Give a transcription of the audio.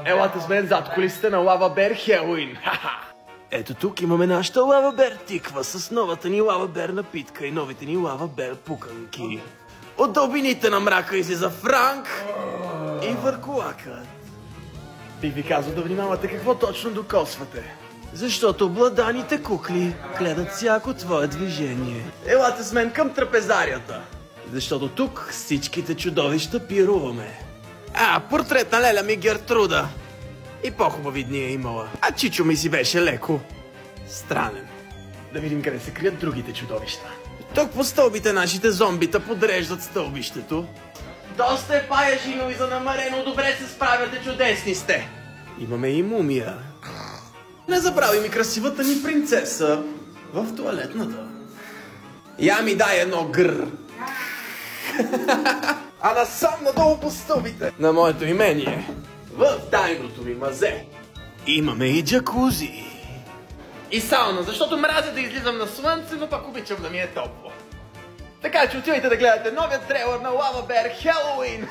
Елате с мен зад кулисите на Лава Бер Хелоуин. Ето тук имаме нашата Лава Бер тиква с новата ни Лава Бер напитка и новите ни Лава Бер пуканки. От дълбините на мрака излиза Франк и върколакът. Бих ви казал да внимавате какво точно докосвате. Защото обладаните кукли гледат всяко твое движение. Елате с мен към трапезарията. Защото тук всичките чудовища пируваме. Портрет на леля ми Гертруда. И по-хубави дни е имала. А чичо ми си беше леко странен. Да видим къде се крият другите чудовища. Тук по стълбите нашите зомбита подреждат стълбището. Доста е паяжино и занамарено, добре се справяте, чудесни сте. Имаме и мумия. Не забрави ми красивата ни принцеса в туалетната. Я ми дай едно гър. А насам надолу по стълбите на моето имение, в тайното ми мазе, имаме и джакузи. И сауна, защото мразя да излизам на слънце, но пак обичам да ми е топло. Така че отивайте да гледате новият трейлър на Лава Бер Хелоуин.